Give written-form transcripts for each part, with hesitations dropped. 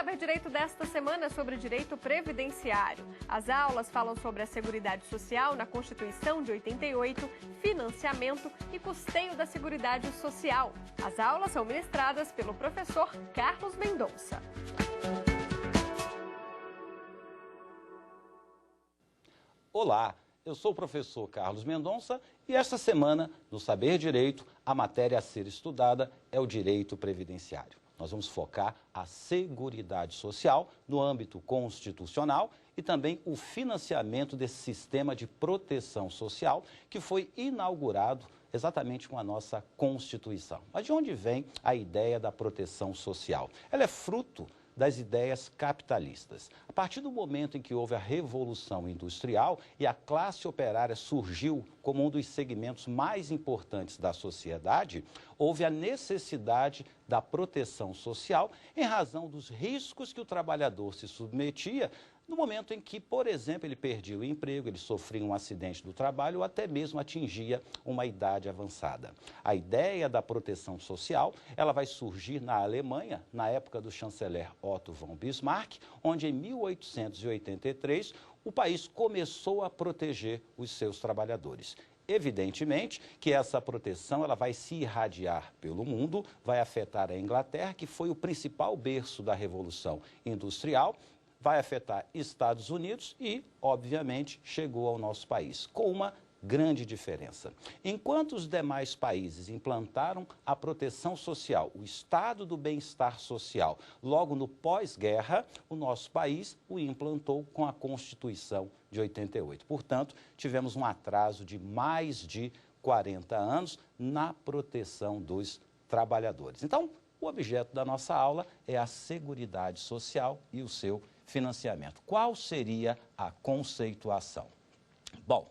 Saber Direito desta semana é sobre direito previdenciário. As aulas falam sobre a Seguridade Social na Constituição de 88, financiamento e custeio da Seguridade Social. As aulas são ministradas pelo professor Carlos Mendonça. Olá, eu sou o professor Carlos Mendonça e esta semana, no Saber Direito, a matéria a ser estudada é o direito previdenciário. Nós vamos focar a Seguridade Social no âmbito constitucional e também o financiamento desse sistema de proteção social que foi inaugurado exatamente com a nossa Constituição. Mas de onde vem a ideia da proteção social? Ela é fruto das ideias capitalistas. A partir do momento em que houve a Revolução Industrial e a classe operária surgiu como um dos segmentos mais importantes da sociedade, houve a necessidade da proteção social em razão dos riscos que o trabalhador se submetia no momento em que, por exemplo, ele perdia o emprego, ele sofria um acidente do trabalho ou até mesmo atingia uma idade avançada. A ideia da proteção social, ela vai surgir na Alemanha, na época do chanceler Otto von Bismarck, onde em 1883 o país começou a proteger os seus trabalhadores. Evidentemente que essa proteção ela vai se irradiar pelo mundo, vai afetar a Inglaterra, que foi o principal berço da Revolução Industrial, vai afetar Estados Unidos e, obviamente, chegou ao nosso país, com uma grande diferença. Enquanto os demais países implantaram a proteção social, o estado do bem-estar social, logo no pós-guerra, o nosso país o implantou com a Constituição de 88. Portanto, tivemos um atraso de mais de 40 anos na proteção dos trabalhadores. Então, o objeto da nossa aula é a Seguridade Social e o seu financiamento. Qual seria a conceituação? Bom,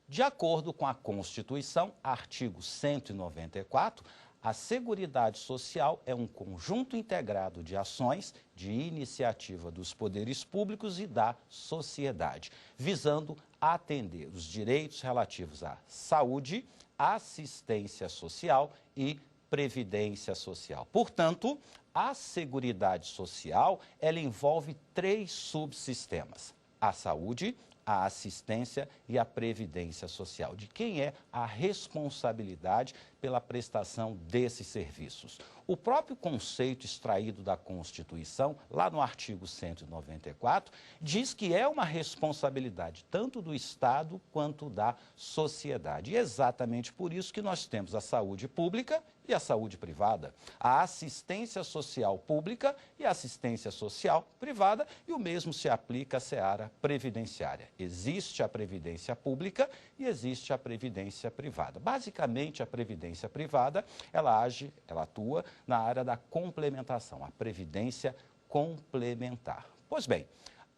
de acordo com a Constituição, artigo 194, a Seguridade Social é um conjunto integrado de ações de iniciativa dos poderes públicos e da sociedade, visando atender os direitos relativos à saúde, assistência social e previdência social. Portanto, a Seguridade Social, ela envolve 3 subsistemas: a saúde, a assistência e a previdência social. De quem é a responsabilidade pela prestação desses serviços? O próprio conceito extraído da Constituição, lá no artigo 194, diz que é uma responsabilidade tanto do Estado quanto da sociedade. E é exatamente por isso que nós temos a saúde pública e a saúde privada, a assistência social pública e a assistência social privada, e o mesmo se aplica à seara previdenciária. Existe a previdência pública e existe a previdência privada. Basicamente, a previdência privada, ela atua na área da complementação, a previdência complementar. Pois bem,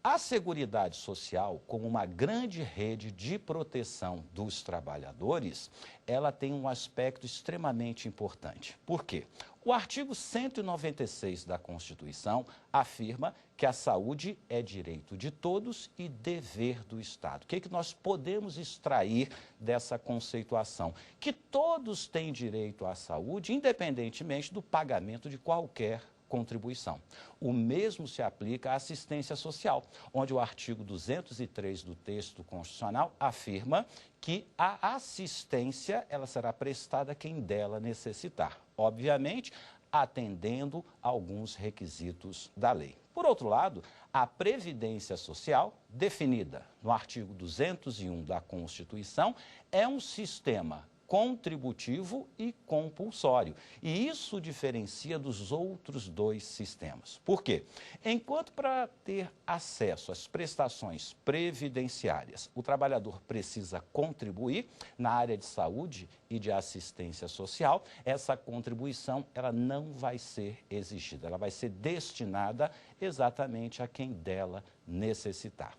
a Seguridade Social, como uma grande rede de proteção dos trabalhadores, ela tem um aspecto extremamente importante. Por quê? O artigo 196 da Constituição afirma que a saúde é direito de todos e dever do Estado. O que é que nós podemos extrair dessa conceituação? Que todos têm direito à saúde, independentemente do pagamento de qualquer contribuição. O mesmo se aplica à assistência social, onde o artigo 203 do texto constitucional afirma que a assistência ela será prestada a quem dela necessitar, obviamente atendendo a alguns requisitos da lei. Por outro lado, a previdência social, definida no artigo 201 da Constituição, é um sistema contributivo e compulsório. E isso diferencia dos outros 2 sistemas. Por quê? Enquanto para ter acesso às prestações previdenciárias, o trabalhador precisa contribuir na área de saúde e de assistência social, essa contribuição ela não vai ser exigida, ela vai ser destinada exatamente a quem dela necessitar.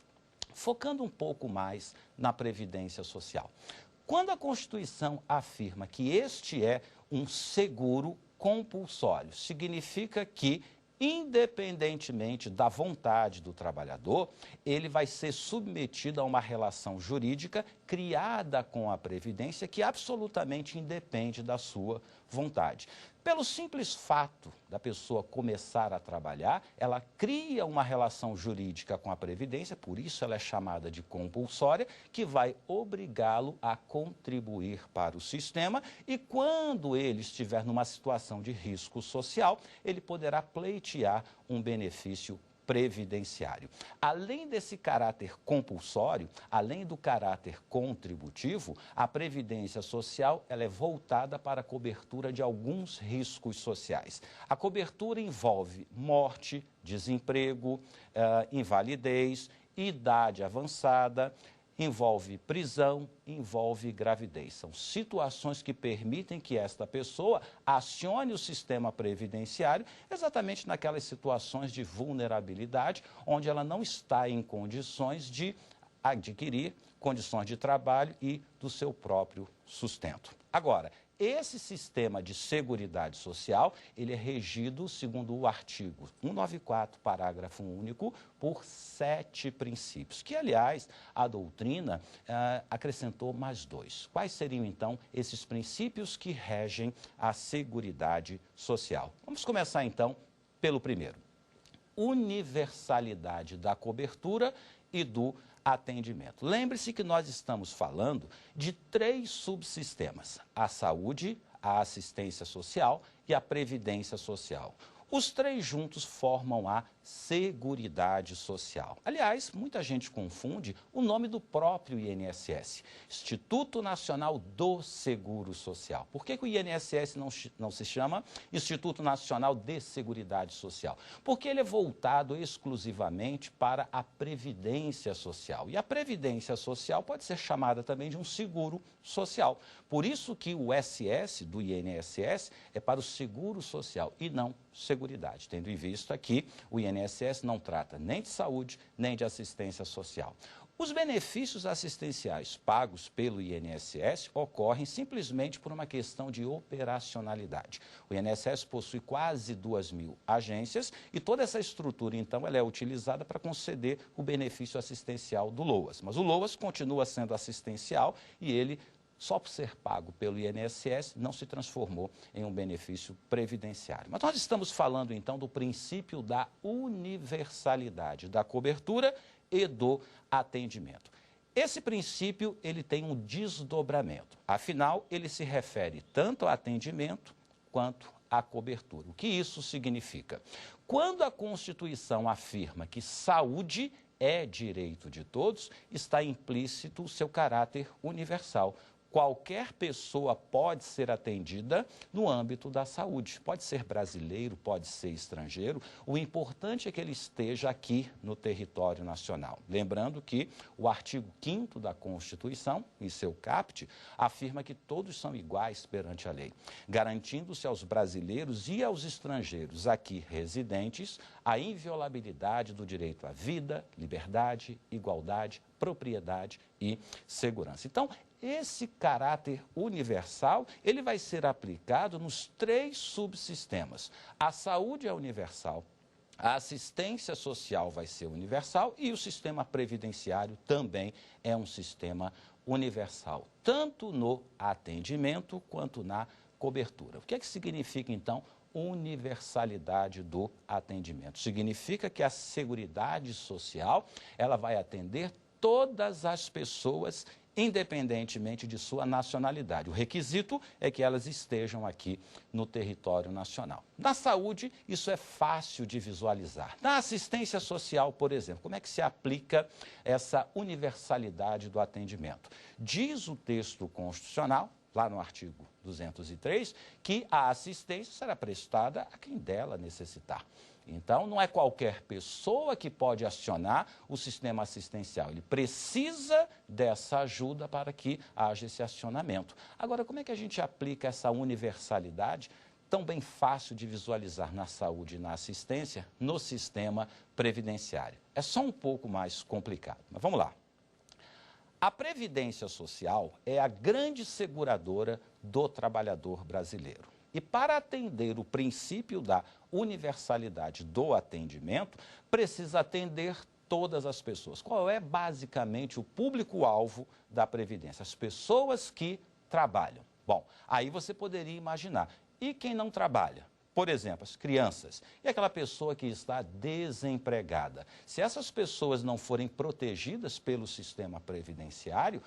Focando um pouco mais na previdência social. Quando a Constituição afirma que este é um seguro compulsório, significa que, independentemente da vontade do trabalhador, ele vai ser submetido a uma relação jurídica criada com a Previdência que absolutamente independe da sua vontade. pelo simples fato da pessoa começar a trabalhar, ela cria uma relação jurídica com a Previdência, por isso ela é chamada de compulsória, que vai obrigá-lo a contribuir para o sistema e quando ele estiver numa situação de risco social, ele poderá pleitear um benefício previdenciário. Além desse caráter compulsório, além do caráter contributivo, a Previdência Social ela é voltada para a cobertura de alguns riscos sociais. A cobertura envolve morte, desemprego, invalidez, idade avançada, envolve prisão, envolve gravidez. São situações que permitem que esta pessoa acione o sistema previdenciário exatamente naquelas situações de vulnerabilidade, onde ela não está em condições de adquirir condições de trabalho e do seu próprio sustento. Agora, esse sistema de seguridade social, ele é regido, segundo o artigo 194, parágrafo único, por 7 princípios, que, aliás, a doutrina acrescentou mais 2. Quais seriam, então, esses princípios que regem a seguridade social? Vamos começar, então, pelo primeiro. Universalidade da cobertura e do atendimento. Lembre-se que nós estamos falando de 3 subsistemas: a saúde, a assistência social e a previdência social. Os 3 juntos formam a Seguridade Social. Aliás, muita gente confunde o nome do próprio INSS, Instituto Nacional do Seguro Social. Por que o INSS não se chama Instituto Nacional de Seguridade Social? Porque ele é voltado exclusivamente para a Previdência Social. E a Previdência Social pode ser chamada também de um seguro social. Por isso que o SS do INSS é para o seguro social e não seguridade, tendo em vista que o INSS não trata nem de saúde, nem de assistência social. Os benefícios assistenciais pagos pelo INSS ocorrem simplesmente por uma questão de operacionalidade. O INSS possui quase 2.000 agências e toda essa estrutura, então, ela é utilizada para conceder o benefício assistencial do LOAS. Mas o LOAS continua sendo assistencial e ele, só por ser pago pelo INSS, não se transformou em um benefício previdenciário. Mas nós estamos falando, então, do princípio da universalidade da cobertura e do atendimento. Esse princípio, ele tem um desdobramento. Afinal, ele se refere tanto ao atendimento quanto à cobertura. O que isso significa? Quando a Constituição afirma que saúde é direito de todos, está implícito o seu caráter universal. Qualquer pessoa pode ser atendida no âmbito da saúde. Pode ser brasileiro, pode ser estrangeiro. O importante é que ele esteja aqui no território nacional. Lembrando que o artigo 5º da Constituição, em seu caput, afirma que todos são iguais perante a lei, garantindo-se aos brasileiros e aos estrangeiros aqui residentes a inviolabilidade do direito à vida, liberdade, igualdade, propriedade e segurança. Então, esse caráter universal, ele vai ser aplicado nos 3 subsistemas. A saúde é universal, a assistência social vai ser universal e o sistema previdenciário também é um sistema universal, tanto no atendimento quanto na cobertura. O que é que significa, então, universalidade do atendimento? Significa que a Seguridade Social, ela vai atender todas as pessoas, independentemente de sua nacionalidade. O requisito é que elas estejam aqui no território nacional. Na saúde, isso é fácil de visualizar. Na assistência social, por exemplo, como é que se aplica essa universalidade do atendimento? Diz o texto constitucional, lá no artigo 203, que a assistência será prestada a quem dela necessitar. Então, não é qualquer pessoa que pode acionar o sistema assistencial. Ele precisa dessa ajuda para que haja esse acionamento. Agora, como é que a gente aplica essa universalidade, tão bem fácil de visualizar na saúde e na assistência, no sistema previdenciário? É só um pouco mais complicado, mas vamos lá. A Previdência Social é a grande seguradora do trabalhador brasileiro. E para atender o princípio da universalidade do atendimento, precisa atender todas as pessoas. Qual é basicamente o público-alvo da Previdência? As pessoas que trabalham. Bom, aí você poderia imaginar, E quem não trabalha? Por exemplo, as crianças e aquela pessoa que está desempregada. Se essas pessoas não forem protegidas pelo sistema previdenciário,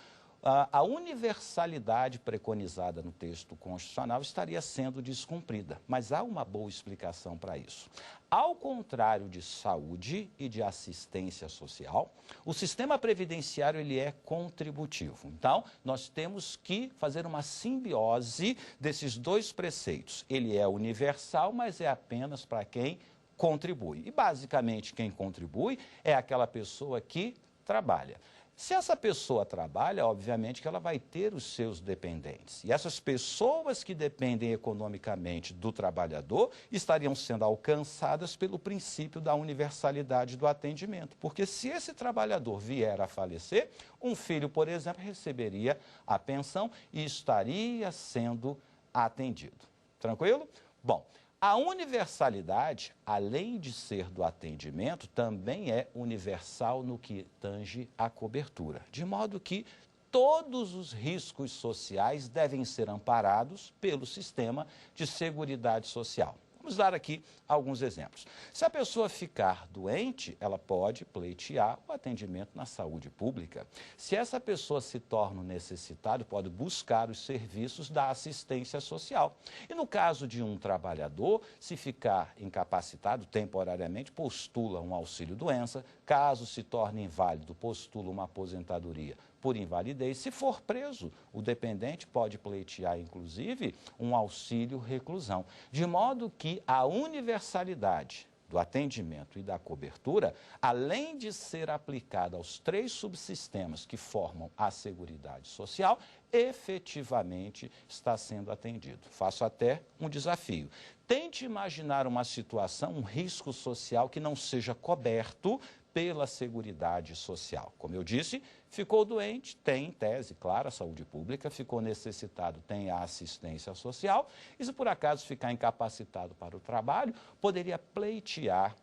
a universalidade preconizada no texto constitucional estaria sendo descumprida. Mas há uma boa explicação para isso. Ao contrário de saúde e de assistência social, o sistema previdenciário ele é contributivo. Então, nós temos que fazer uma simbiose desses dois preceitos. Ele é universal, mas é apenas para quem contribui. E, basicamente, quem contribui é aquela pessoa que trabalha. Se essa pessoa trabalha, obviamente que ela vai ter os seus dependentes. E essas pessoas que dependem economicamente do trabalhador estariam sendo alcançadas pelo princípio da universalidade do atendimento. Porque se esse trabalhador vier a falecer, um filho, por exemplo, receberia a pensão e estaria sendo atendido. Tranquilo? Bom, a universalidade, além de ser do atendimento, também é universal no que tange à cobertura. De modo que todos os riscos sociais devem ser amparados pelo sistema de seguridade social. Vamos dar aqui alguns exemplos. Se a pessoa ficar doente, ela pode pleitear o atendimento na saúde pública. Se essa pessoa se torna necessitada, pode buscar os serviços da assistência social. E no caso de um trabalhador, se ficar incapacitado temporariamente, postula um auxílio-doença. Caso se torne inválido, postula uma aposentadoria por invalidez. Se for preso, o dependente pode pleitear, inclusive, um auxílio-reclusão. De modo que a universalidade do atendimento e da cobertura, além de ser aplicada aos três subsistemas que formam a Seguridade Social, efetivamente está sendo atendido. Faço até um desafio. Tente imaginar uma situação, um risco social que não seja coberto pela Seguridade Social. Como eu disse, ficou doente, tem, em tese, claro, a saúde pública, ficou necessitado, tem a assistência social, e se por acaso ficar incapacitado para o trabalho, poderia pleitear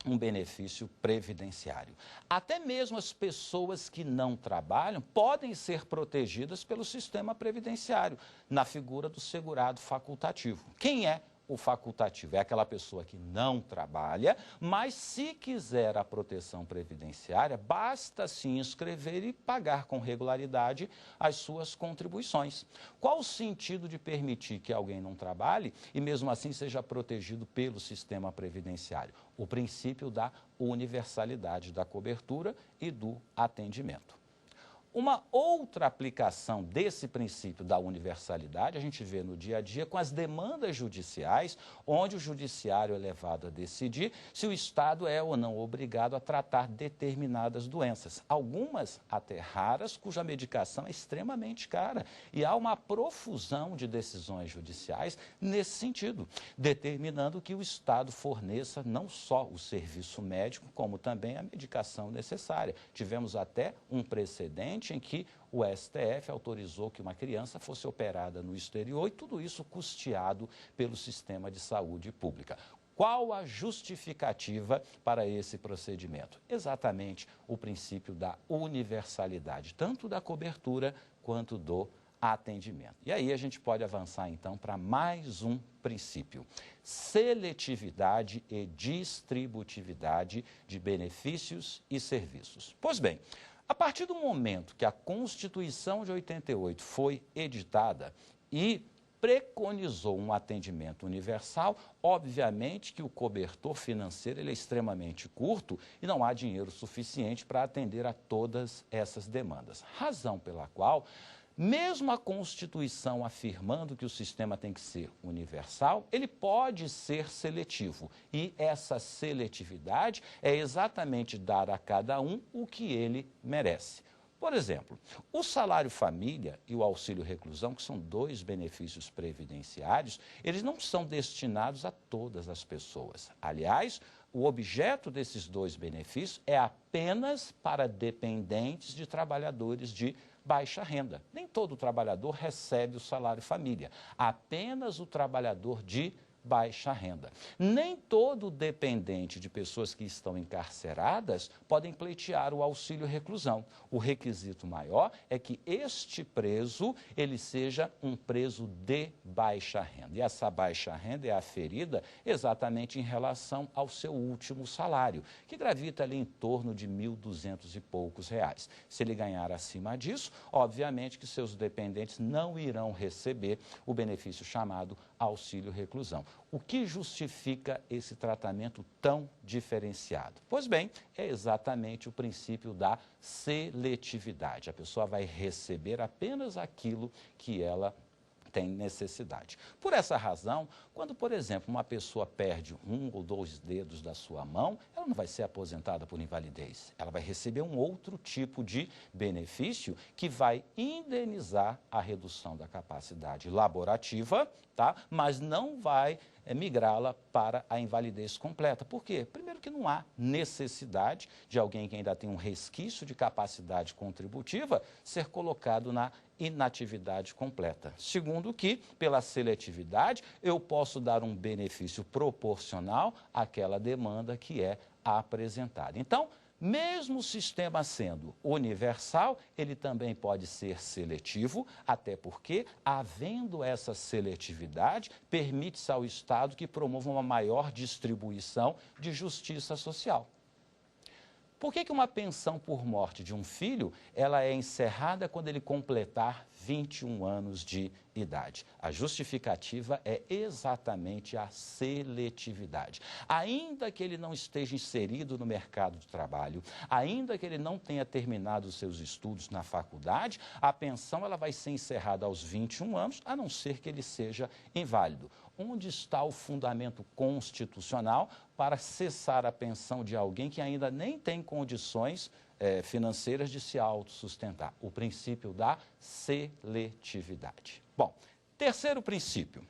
um benefício previdenciário. Até mesmo as pessoas que não trabalham podem ser protegidas pelo sistema previdenciário, na figura do segurado facultativo. Quem é o facultativo? É aquela pessoa que não trabalha, mas se quiser a proteção previdenciária, basta se inscrever e pagar com regularidade as suas contribuições. Qual o sentido de permitir que alguém não trabalhe e mesmo assim seja protegido pelo sistema previdenciário? O princípio da universalidade da cobertura e do atendimento. Uma outra aplicação desse princípio da universalidade a gente vê no dia a dia com as demandas judiciais, onde o judiciário é levado a decidir se o Estado é ou não obrigado a tratar determinadas doenças. Algumas até raras, cuja medicação é extremamente cara. E há uma profusão de decisões judiciais nesse sentido, determinando que o Estado forneça não só o serviço médico, como também a medicação necessária. Tivemos até um precedente em que o STF autorizou que uma criança fosse operada no exterior e tudo isso custeado pelo sistema de saúde pública. Qual a justificativa para esse procedimento? Exatamente o princípio da universalidade, tanto da cobertura quanto do atendimento. E aí a gente pode avançar então para mais um princípio: seletividade e distributividade de benefícios e serviços. Pois bem, a partir do momento que a Constituição de 88 foi editada e preconizou um atendimento universal, obviamente que o cobertor financeiro ele é extremamente curto e não há dinheiro suficiente para atender a todas essas demandas. Razão pela qual, mesmo a Constituição afirmando que o sistema tem que ser universal, ele pode ser seletivo. E essa seletividade é exatamente dar a cada um o que ele merece. Por exemplo, o salário família e o auxílio reclusão, que são dois benefícios previdenciários, eles não são destinados a todas as pessoas. Aliás, o objeto desses dois benefícios é apenas para dependentes de trabalhadores de baixa renda. Nem todo trabalhador recebe o salário família, apenas o trabalhador de baixa renda. Nem todo dependente de pessoas que estão encarceradas podem pleitear o auxílio reclusão. O requisito maior é que este preso, ele seja um preso de baixa renda. E essa baixa renda é aferida exatamente em relação ao seu último salário, que gravita ali em torno de R$ 1.200 e poucos reais. Se ele ganhar acima disso, obviamente que seus dependentes não irão receber o benefício chamado auxílio reclusão. O que justifica esse tratamento tão diferenciado? Pois bem, é exatamente o princípio da seletividade. A pessoa vai receber apenas aquilo que ela tem necessidade. Por essa razão, quando, por exemplo, uma pessoa perde 1 ou 2 dedos da sua mão, ela não vai ser aposentada por invalidez. Ela vai receber um outro tipo de benefício que vai indenizar a redução da capacidade laborativa, tá? Mas não vai migrá-la para a invalidez completa. Por quê? Primeiro que não há necessidade de alguém que ainda tem um resquício de capacidade contributiva ser colocado na inatividade completa. Segundo que, pela seletividade, eu posso dar um benefício proporcional àquela demanda que é apresentada. Então, mesmo o sistema sendo universal, ele também pode ser seletivo, até porque, havendo essa seletividade, permite-se ao Estado que promova uma maior distribuição de justiça social. Por que uma pensão por morte de um filho, ela é encerrada quando ele completar 21 anos de idade? A justificativa é exatamente a seletividade. Ainda que ele não esteja inserido no mercado de trabalho, ainda que ele não tenha terminado os seus estudos na faculdade, a pensão ela vai ser encerrada aos 21 anos, a não ser que ele seja inválido. Onde está o fundamento constitucional para cessar a pensão de alguém que ainda nem tem condições financeiras de se autossustentar? O princípio da seletividade. Bom, terceiro princípio,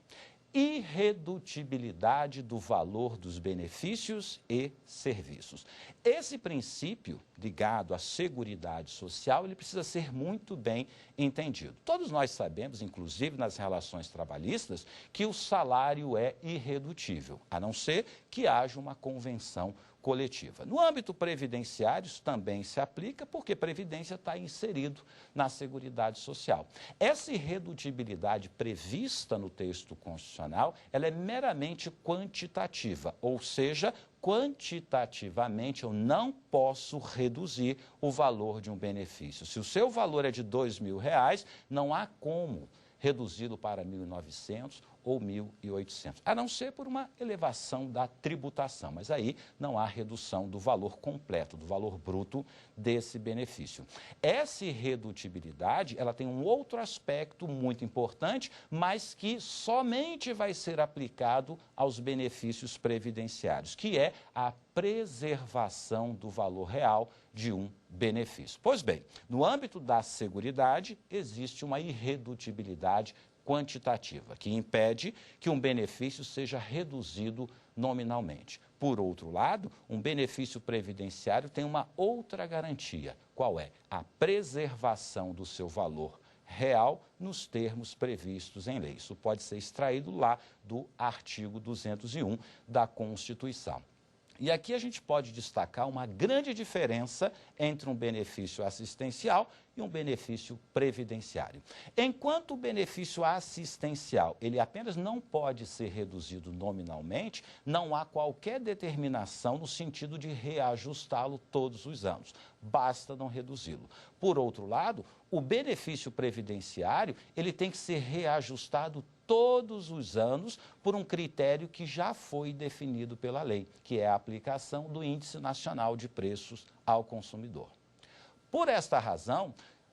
irredutibilidade do valor dos benefícios e serviços. Esse princípio, ligado à seguridade social, ele precisa ser muito bem entendido. Todos nós sabemos, inclusive nas relações trabalhistas, que o salário é irredutível, a não ser que haja uma convenção coletiva. No âmbito previdenciário, isso também se aplica, porque previdência está inserido na Seguridade Social. Essa irredutibilidade prevista no texto constitucional, ela é meramente quantitativa, ou seja, quantitativamente eu não posso reduzir o valor de um benefício. Se o seu valor é de R$ 2.000, não há como reduzi-lo para 1.900 ou 1.800, a não ser por uma elevação da tributação, mas aí não há redução do valor completo, do valor bruto desse benefício. Essa irredutibilidade, ela tem um outro aspecto muito importante, mas que somente vai ser aplicado aos benefícios previdenciários, que é a preservação do valor real de um benefício. Pois bem, no âmbito da seguridade, existe uma irredutibilidade quantitativa, que impede que um benefício seja reduzido nominalmente. Por outro lado, um benefício previdenciário tem uma outra garantia. Qual é? A preservação do seu valor real nos termos previstos em lei. Isso pode ser extraído lá do artigo 201 da Constituição. E aqui a gente pode destacar uma grande diferença entre um benefício assistencial e um benefício previdenciário. Enquanto o benefício assistencial, ele apenas não pode ser reduzido nominalmente, não há qualquer determinação no sentido de reajustá-lo todos os anos. Basta não reduzi-lo. Por outro lado, o benefício previdenciário, ele tem que ser reajustado todos os anos por um critério que já foi definido pela lei, que é a aplicação do Índice Nacional de Preços ao Consumidor. Por esta razão,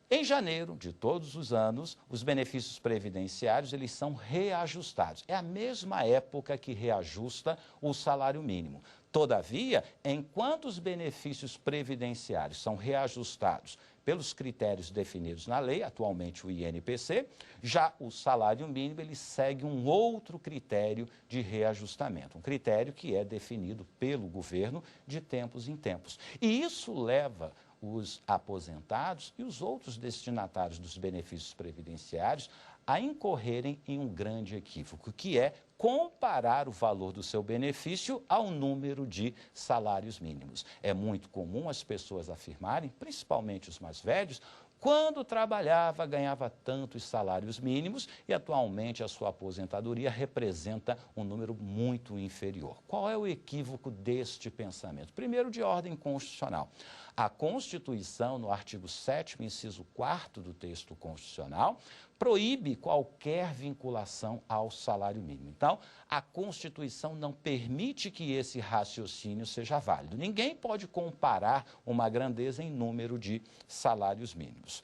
em janeiro de todos os anos, os benefícios previdenciários eles são reajustados. É a mesma época que reajusta o salário mínimo. Todavia, enquanto os benefícios previdenciários são reajustados pelos critérios definidos na lei, atualmente o INPC, já o salário mínimo ele segue um outro critério de reajustamento, um critério que é definido pelo governo de tempos em tempos. E isso leva os aposentados e os outros destinatários dos benefícios previdenciários a incorrerem em um grande equívoco, que é comparar o valor do seu benefício ao número de salários mínimos. É muito comum as pessoas afirmarem, principalmente os mais velhos, quando trabalhava, ganhava tantos salários mínimos e atualmente a sua aposentadoria representa um número muito inferior. Qual é o equívoco deste pensamento? Primeiro, de ordem constitucional. A Constituição, no artigo 7º, inciso 4º do texto constitucional, proíbe qualquer vinculação ao salário mínimo. Então, a Constituição não permite que esse raciocínio seja válido. Ninguém pode comparar uma grandeza em número de salários mínimos.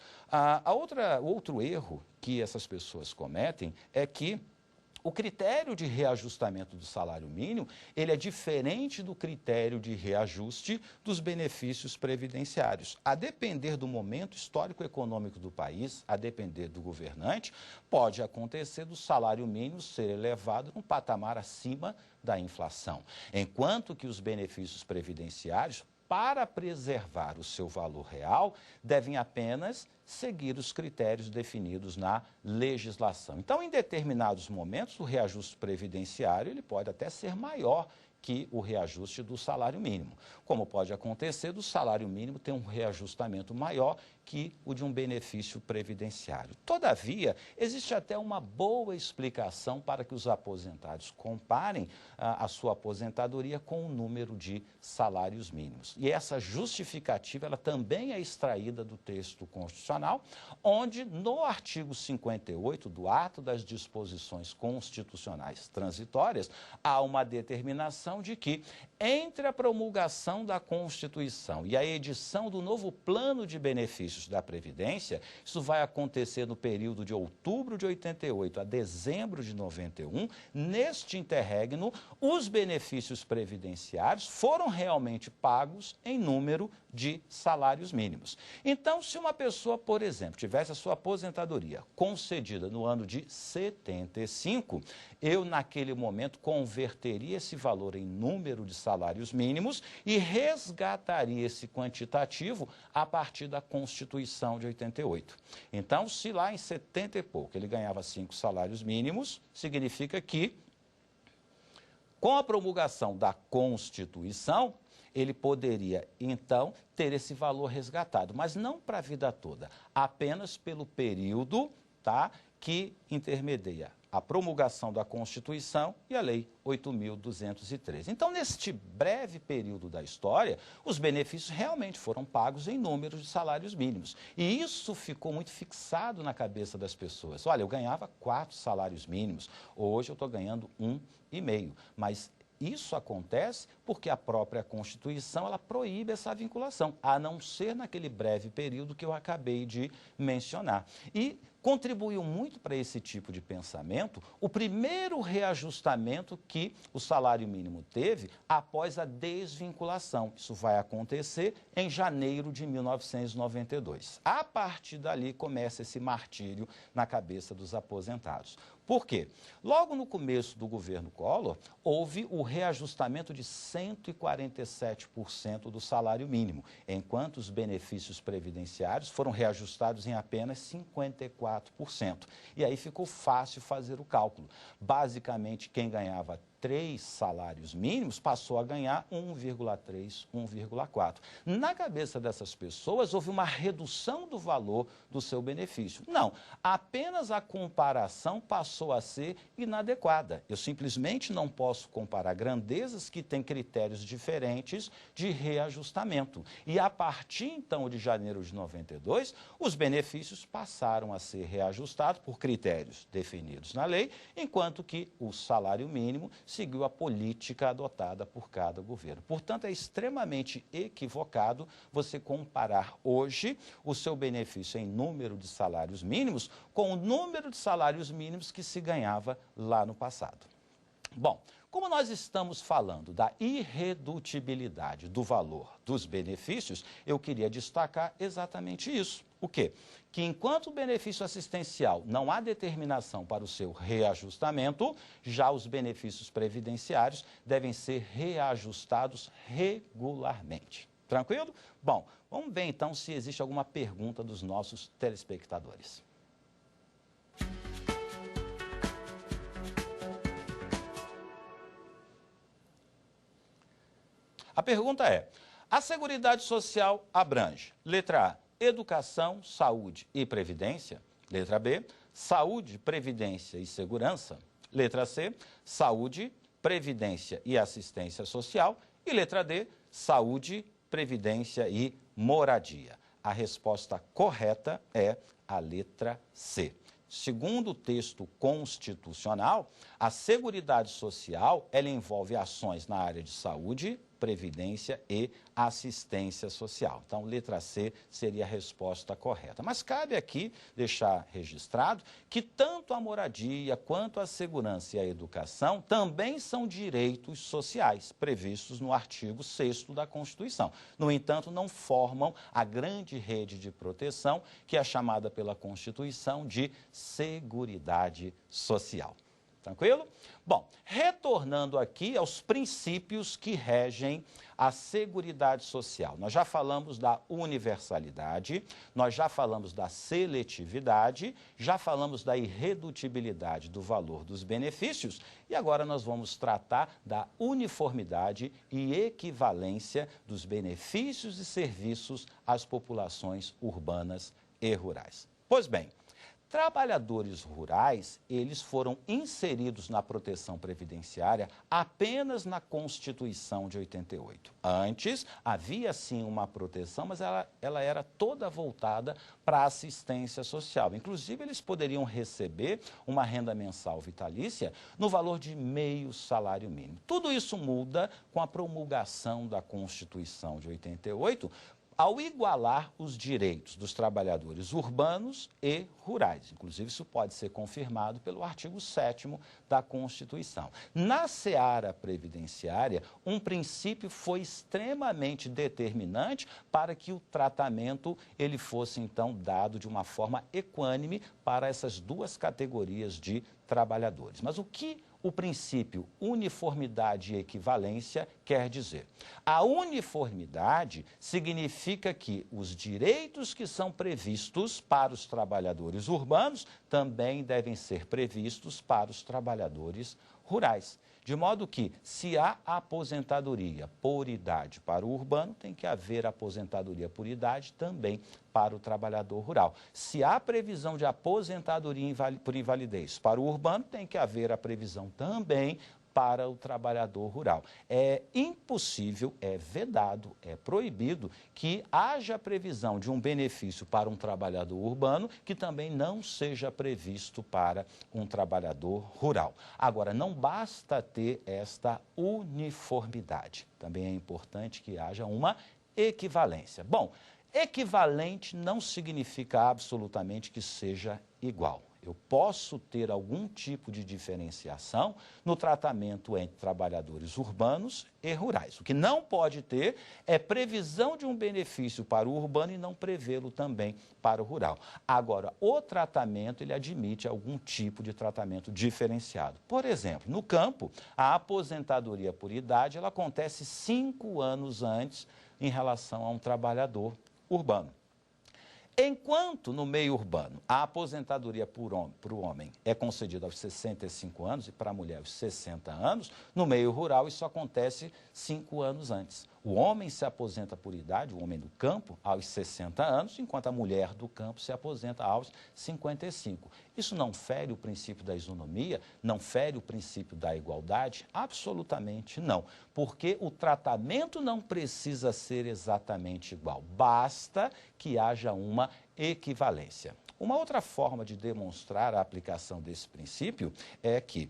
Outro erro que essas pessoas cometem é que o critério de reajustamento do salário mínimo, ele é diferente do critério de reajuste dos benefícios previdenciários. A depender do momento histórico-econômico do país, a depender do governante, pode acontecer do salário mínimo ser elevado num patamar acima da inflação, enquanto que os benefícios previdenciários, para preservar o seu valor real, devem apenas seguir os critérios definidos na legislação. Então, em determinados momentos, o reajuste previdenciário ele pode até ser maior que o reajuste do salário mínimo. Como pode acontecer do salário mínimo ter um reajustamento maior que o de um benefício previdenciário. Todavia, existe até uma boa explicação para que os aposentados comparem a sua aposentadoria com o número de salários mínimos. E essa justificativa ela também é extraída do texto constitucional, onde no artigo 58 do Ato das Disposições Constitucionais Transitórias, há uma determinação de que, entre a promulgação da Constituição e a edição do novo plano de benefícios da Previdência, isso vai acontecer no período de outubro de 88 a dezembro de 91, neste interregno, os benefícios previdenciários foram realmente pagos em número de salários mínimos. Então, se uma pessoa, por exemplo, tivesse a sua aposentadoria concedida no ano de 75, eu, naquele momento, converteria esse valor em número de salários mínimos e resgataria esse quantitativo a partir da Constituição de 88. Então, se lá em 70 e pouco ele ganhava 5 salários mínimos, significa que, com a promulgação da Constituição, ele poderia, então, ter esse valor resgatado, mas não para a vida toda, apenas pelo período, que intermedia a promulgação da Constituição e a Lei 8.213. Então, neste breve período da história, os benefícios realmente foram pagos em números de salários mínimos. E isso ficou muito fixado na cabeça das pessoas. Olha, eu ganhava 4 salários mínimos, hoje eu estou ganhando 1,5. Mas isso acontece porque a própria Constituição ela proíbe essa vinculação, a não ser naquele breve período que eu acabei de mencionar. E contribuiu muito para esse tipo de pensamento o primeiro reajustamento que o salário mínimo teve após a desvinculação. Isso vai acontecer em janeiro de 1992. A partir dali começa esse martírio na cabeça dos aposentados. Por quê? Logo no começo do governo Collor, houve o reajustamento de 147% do salário mínimo, enquanto os benefícios previdenciários foram reajustados em apenas 54%. E aí ficou fácil fazer o cálculo. Basicamente, quem ganhava 3 salários mínimos passou a ganhar 1,3, 1,4. Na cabeça dessas pessoas, houve uma redução do valor do seu benefício. Não, apenas a comparação passou a ser inadequada. Eu simplesmente não posso comparar grandezas que têm critérios diferentes de reajustamento. E a partir, então, de janeiro de 92, os benefícios passaram a ser reajustados por critérios definidos na lei, enquanto que o salário mínimo seguiu a política adotada por cada governo. Portanto, é extremamente equivocado você comparar hoje o seu benefício em número de salários mínimos com o número de salários mínimos que se ganhava lá no passado. Bom, como nós estamos falando da irredutibilidade do valor dos benefícios, eu queria destacar exatamente isso. O quê? Que enquanto o benefício assistencial não há determinação para o seu reajustamento, já os benefícios previdenciários devem ser reajustados regularmente. Tranquilo? Bom, vamos ver então se existe alguma pergunta dos nossos telespectadores. A pergunta é: a Seguridade Social abrange, letra A, educação, saúde e previdência, letra B, saúde, previdência e segurança, letra C, saúde, previdência e assistência social e letra D, saúde, previdência e moradia. A resposta correta é a letra C. Segundo o texto constitucional, a Seguridade Social ela envolve ações na área de saúde, previdência e assistência social. Então, letra C seria a resposta correta. Mas cabe aqui deixar registrado que tanto a moradia quanto a segurança e a educação também são direitos sociais previstos no artigo 6º da Constituição. No entanto, não formam a grande rede de proteção que é chamada pela Constituição de Seguridade Social. Tranquilo? Bom, retornando aqui aos princípios que regem a Seguridade Social. Nós já falamos da universalidade, nós já falamos da seletividade, já falamos da irredutibilidade do valor dos benefícios e agora nós vamos tratar da uniformidade e equivalência dos benefícios e serviços às populações urbanas e rurais. Pois bem, trabalhadores rurais, eles foram inseridos na proteção previdenciária apenas na Constituição de 88. Antes, havia sim uma proteção, mas ela era toda voltada para a assistência social. Inclusive, eles poderiam receber uma renda mensal vitalícia no valor de meio salário mínimo. Tudo isso muda com a promulgação da Constituição de 88, ao igualar os direitos dos trabalhadores urbanos e rurais. Inclusive, isso pode ser confirmado pelo artigo 7º da Constituição. Na seara previdenciária, um princípio foi extremamente determinante para que o tratamento ele fosse, então, dado de uma forma equânime para essas duas categorias de trabalhadores. Mas o que o princípio uniformidade e equivalência quer dizer? A uniformidade significa que os direitos que são previstos para os trabalhadores urbanos também devem ser previstos para os trabalhadores rurais. De modo que, se há aposentadoria por idade para o urbano, tem que haver aposentadoria por idade também para o trabalhador rural. Se há previsão de aposentadoria por invalidez para o urbano, tem que haver a previsão também para o trabalhador rural. É impossível, é vedado, é proibido que haja previsão de um benefício para um trabalhador urbano que também não seja previsto para um trabalhador rural. Agora, não basta ter esta uniformidade. Também é importante que haja uma equivalência. Bom, equivalente não significa absolutamente que seja igual. Eu posso ter algum tipo de diferenciação no tratamento entre trabalhadores urbanos e rurais. O que não pode ter é previsão de um benefício para o urbano e não prevê-lo também para o rural. Agora, o tratamento, ele admite algum tipo de tratamento diferenciado. Por exemplo, no campo, a aposentadoria por idade, ela acontece 5 anos antes em relação a um trabalhador urbano. Enquanto no meio urbano a aposentadoria para o homem é concedida aos 65 anos e para a mulher aos 60 anos, no meio rural isso acontece 5 anos antes. O homem se aposenta por idade, o homem do campo, aos 60 anos, enquanto a mulher do campo se aposenta aos 55. Isso não fere o princípio da isonomia? Não fere o princípio da igualdade? Absolutamente não, porque o tratamento não precisa ser exatamente igual, basta que haja uma equivalência. Uma outra forma de demonstrar a aplicação desse princípio é que,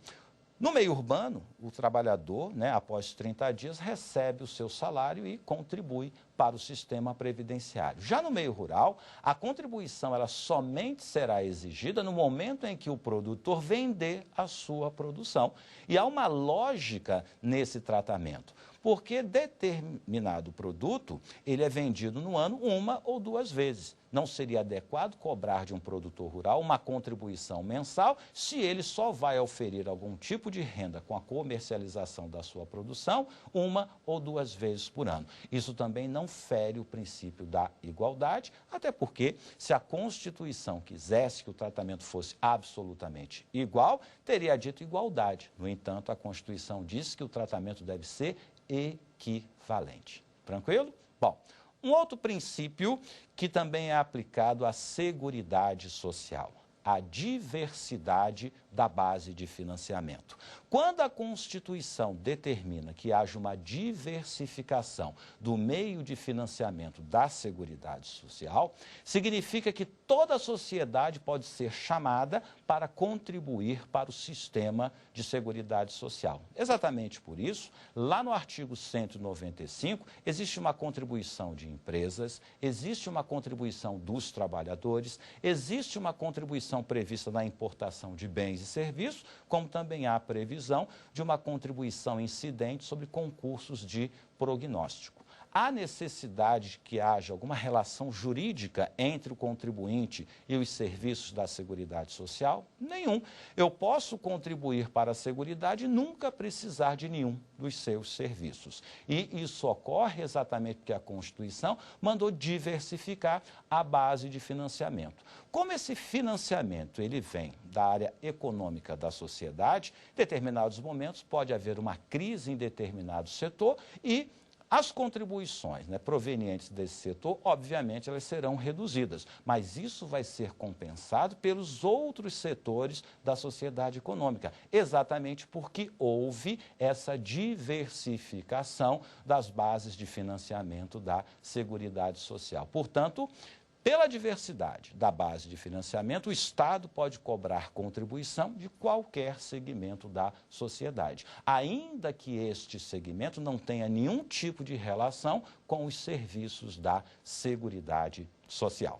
no meio urbano, o trabalhador, após 30 dias, recebe o seu salário e contribui para o sistema previdenciário. Já no meio rural, a contribuição ela somente será exigida no momento em que o produtor vender a sua produção. E há uma lógica nesse tratamento, porque determinado produto ele é vendido no ano 1 ou 2 vezes. Não seria adequado cobrar de um produtor rural uma contribuição mensal se ele só vai oferir algum tipo de renda com a comercialização da sua produção 1 ou 2 vezes por ano. Isso também não fere o princípio da igualdade, até porque se a Constituição quisesse que o tratamento fosse absolutamente igual, teria dito igualdade. No entanto, a Constituição diz que o tratamento deve ser equivalente. Tranquilo? Bom, um outro princípio que também é aplicado à Seguridade Social, a diversidade da base de financiamento. Quando a Constituição determina que haja uma diversificação do meio de financiamento da Seguridade Social, significa que toda a sociedade pode ser chamada para contribuir para o sistema de Seguridade Social. Exatamente por isso, lá no artigo 195, existe uma contribuição de empresas, existe uma contribuição dos trabalhadores, existe uma contribuição prevista na importação de bens e serviços, como também há a previsão de uma contribuição incidente sobre concursos de prognóstico. Há necessidade de que haja alguma relação jurídica entre o contribuinte e os serviços da Seguridade Social? Nenhum. Eu posso contribuir para a Seguridade e nunca precisar de nenhum dos seus serviços. E isso ocorre exatamente porque a Constituição mandou diversificar a base de financiamento. Como esse financiamento ele vem da área econômica da sociedade, em determinados momentos pode haver uma crise em determinado setor e as contribuições provenientes desse setor, obviamente, elas serão reduzidas, mas isso vai ser compensado pelos outros setores da sociedade econômica, exatamente porque houve essa diversificação das bases de financiamento da Seguridade Social. Portanto, pela diversidade da base de financiamento, o Estado pode cobrar contribuição de qualquer segmento da sociedade, ainda que este segmento não tenha nenhum tipo de relação com os serviços da Seguridade Social.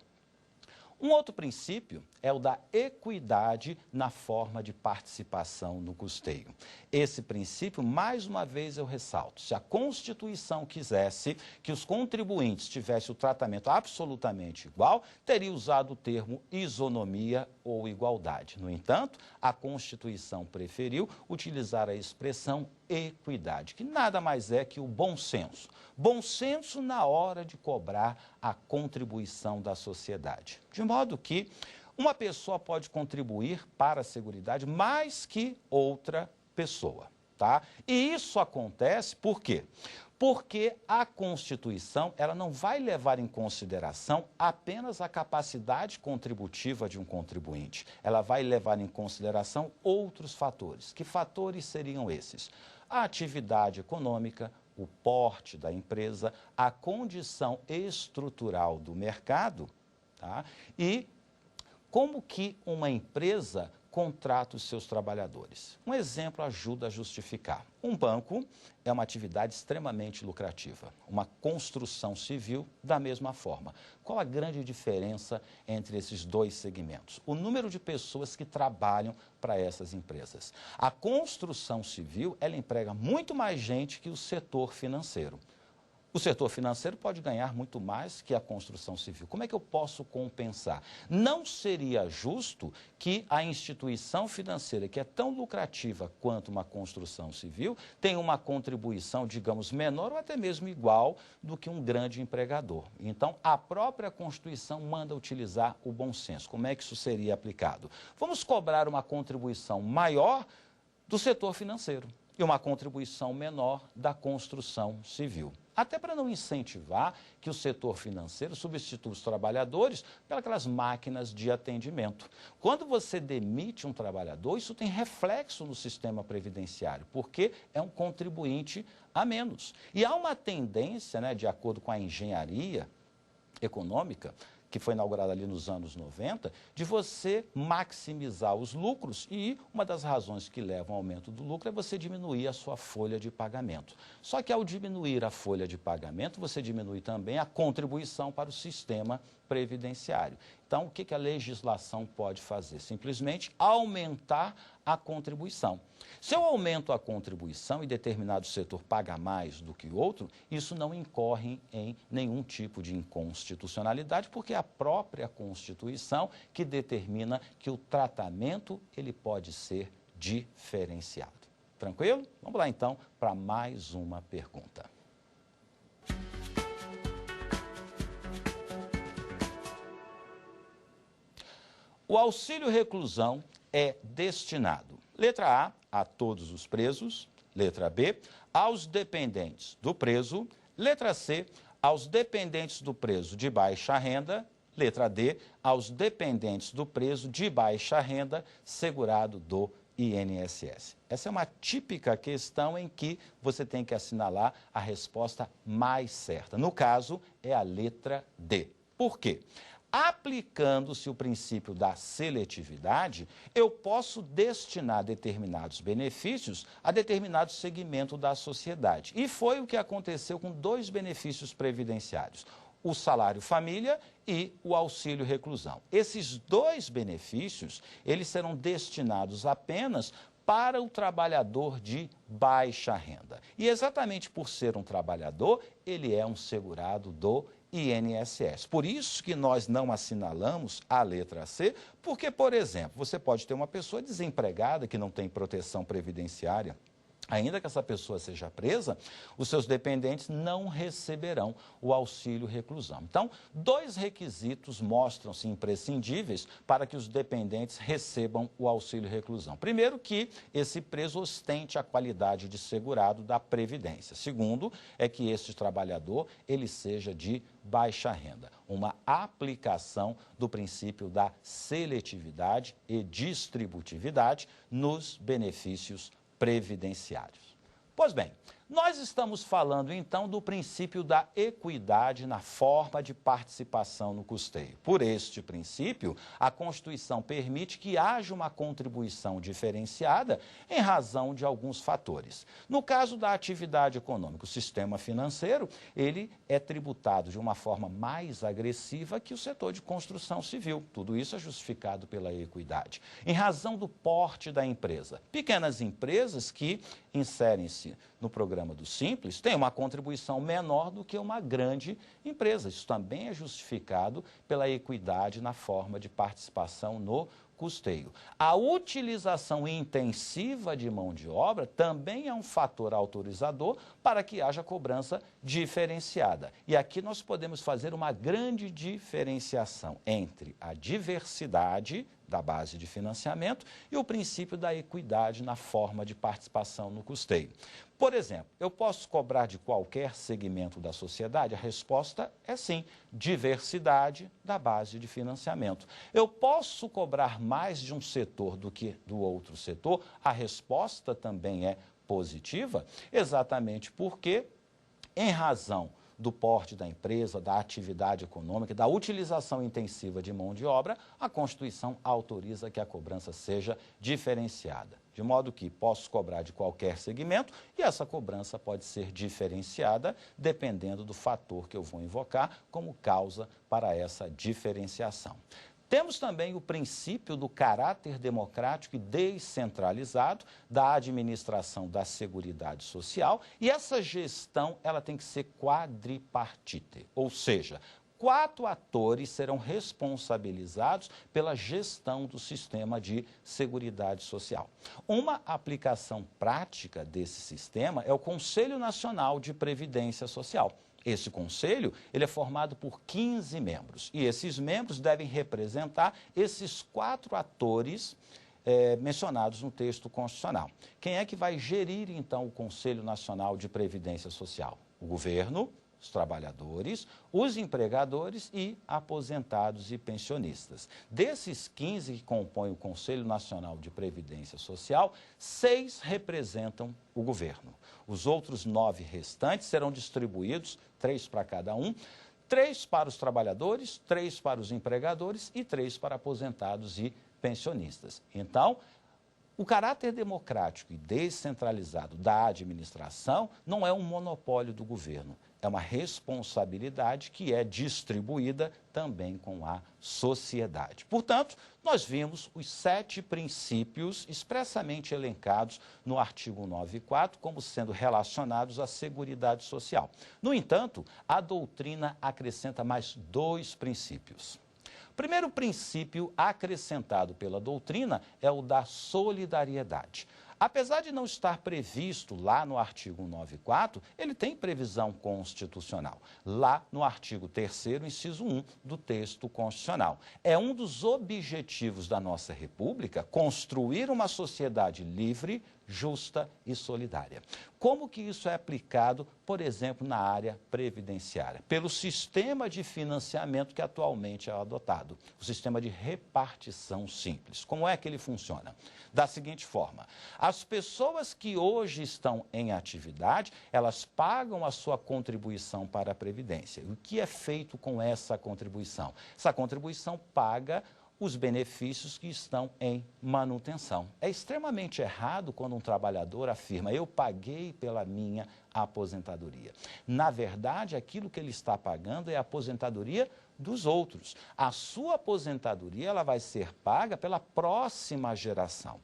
Um outro princípio é o da equidade na forma de participação no custeio. Esse princípio, mais uma vez eu ressalto, se a Constituição quisesse que os contribuintes tivessem o tratamento absolutamente igual, teria usado o termo isonomia ou igualdade. No entanto, a Constituição preferiu utilizar a expressão equidade, que nada mais é que o bom senso. Bom senso na hora de cobrar a contribuição da sociedade. De modo que uma pessoa pode contribuir para a Seguridade mais que outra pessoa, tá? E isso acontece por quê? Porque a Constituição ela não vai levar em consideração apenas a capacidade contributiva de um contribuinte. Ela vai levar em consideração outros fatores. Que fatores seriam esses? A atividade econômica, o porte da empresa, a condição estrutural do mercado, tá? E como que uma empresa contrata os seus trabalhadores. Um exemplo ajuda a justificar. Um banco é uma atividade extremamente lucrativa, uma construção civil da mesma forma. Qual a grande diferença entre esses dois segmentos? O número de pessoas que trabalham para essas empresas. A construção civil, ela emprega muito mais gente que o setor financeiro. O setor financeiro pode ganhar muito mais que a construção civil. Como é que eu posso compensar? Não seria justo que a instituição financeira, que é tão lucrativa quanto uma construção civil, tenha uma contribuição, digamos, menor ou até mesmo igual do que um grande empregador. Então, a própria Constituição manda utilizar o bom senso. Como é que isso seria aplicado? Vamos cobrar uma contribuição maior do setor financeiro e uma contribuição menor da construção civil. Até para não incentivar que o setor financeiro substitua os trabalhadores pelas máquinas de atendimento. Quando você demite um trabalhador, isso tem reflexo no sistema previdenciário, porque é um contribuinte a menos. E há uma tendência, de acordo com a engenharia econômica, que foi inaugurada ali nos anos 90, de você maximizar os lucros e uma das razões que levam ao aumento do lucro é você diminuir a sua folha de pagamento. Só que ao diminuir a folha de pagamento, você diminui também a contribuição para o sistema previdenciário. Então, o que a legislação pode fazer? Simplesmente aumentar a contribuição. Se eu aumento a contribuição e determinado setor paga mais do que outro, isso não incorre em nenhum tipo de inconstitucionalidade, porque é a própria Constituição que determina que o tratamento ele pode ser diferenciado. Tranquilo? Vamos lá então para mais uma pergunta. O auxílio reclusão é destinado, letra A, a todos os presos, Letra B, aos dependentes do preso. Letra C, aos dependentes do preso de baixa renda. Letra D, aos dependentes do preso de baixa renda segurado do INSS. Essa é uma típica questão em que você tem que assinalar a resposta mais certa. No caso, é a letra D. Por quê? Aplicando-se o princípio da seletividade, eu posso destinar determinados benefícios a determinado segmento da sociedade. E foi o que aconteceu com dois benefícios previdenciários: o salário família e o auxílio reclusão. Esses dois benefícios, eles serão destinados apenas para o trabalhador de baixa renda. E exatamente por ser um trabalhador, ele é um segurado do INSS. Por isso que nós não assinalamos a letra C, porque, por exemplo, você pode ter uma pessoa desempregada que não tem proteção previdenciária. Ainda que essa pessoa seja presa, os seus dependentes não receberão o auxílio reclusão. Então, dois requisitos mostram-se imprescindíveis para que os dependentes recebam o auxílio reclusão. Primeiro, que esse preso ostente a qualidade de segurado da Previdência. Segundo, é que este trabalhador ele seja de baixa renda. Uma aplicação do princípio da seletividade e distributividade nos benefícios previdenciários. Pois bem, nós estamos falando então do princípio da equidade na forma de participação no custeio. Por este princípio, a Constituição permite que haja uma contribuição diferenciada em razão de alguns fatores. No caso da atividade econômica, o sistema financeiro, ele é tributado de uma forma mais agressiva que o setor de construção civil. Tudo isso é justificado pela equidade. Em razão do porte da empresa, pequenas empresas que inserem-se no programa do Simples têm uma contribuição menor do que uma grande empresa. Isso também é justificado pela equidade na forma de participação no custeio. A utilização intensiva de mão de obra também é um fator autorizador para que haja cobrança diferenciada. E aqui nós podemos fazer uma grande diferenciação entre a diversidade da base de financiamento e o princípio da equidade na forma de participação no custeio. Por exemplo, eu posso cobrar de qualquer segmento da sociedade? A resposta é sim, diversidade da base de financiamento. Eu posso cobrar mais de um setor do que do outro setor? A resposta também é positiva, exatamente porque, em razão do porte da empresa, da atividade econômica, da utilização intensiva de mão de obra, a Constituição autoriza que a cobrança seja diferenciada. De modo que posso cobrar de qualquer segmento e essa cobrança pode ser diferenciada dependendo do fator que eu vou invocar como causa para essa diferenciação. Temos também o princípio do caráter democrático e descentralizado da administração da Seguridade Social e essa gestão ela tem que ser quadripartite, ou seja, 4 atores serão responsabilizados pela gestão do sistema de Seguridade Social. Uma aplicação prática desse sistema é o Conselho Nacional de Previdência Social. Esse conselho ele é formado por 15 membros e esses membros devem representar esses 4 atores mencionados no texto constitucional. Quem é que vai gerir, então, o Conselho Nacional de Previdência Social? O governo, os trabalhadores, os empregadores e aposentados e pensionistas. Desses 15 que compõem o Conselho Nacional de Previdência Social, 6 representam o governo. Os outros 9 restantes serão distribuídos, 3 para cada um, 3 para os trabalhadores, 3 para os empregadores e 3 para aposentados e pensionistas. Então, o caráter democrático e descentralizado da administração não é um monopólio do governo, é uma responsabilidade que é distribuída também com a sociedade. Portanto, nós vimos os 7 princípios expressamente elencados no artigo 9.4 como sendo relacionados à Seguridade Social. No entanto, a doutrina acrescenta mais 2 princípios. O primeiro princípio acrescentado pela doutrina é o da solidariedade. Apesar de não estar previsto lá no artigo 194, ele tem previsão constitucional, lá no artigo 3º, inciso 1 do texto constitucional. É um dos objetivos da nossa República construir uma sociedade livre, justa e solidária. Como que isso é aplicado, por exemplo, na área previdenciária? Pelo sistema de financiamento que atualmente é adotado, o sistema de repartição simples. Como é que ele funciona? Da seguinte forma, as pessoas que hoje estão em atividade, elas pagam a sua contribuição para a Previdência. O que é feito com essa contribuição? Essa contribuição paga os benefícios que estão em manutenção. É extremamente errado quando um trabalhador afirma, eu paguei pela minha aposentadoria. Na verdade, aquilo que ele está pagando é a aposentadoria dos outros. A sua aposentadoria ela vai ser paga pela próxima geração.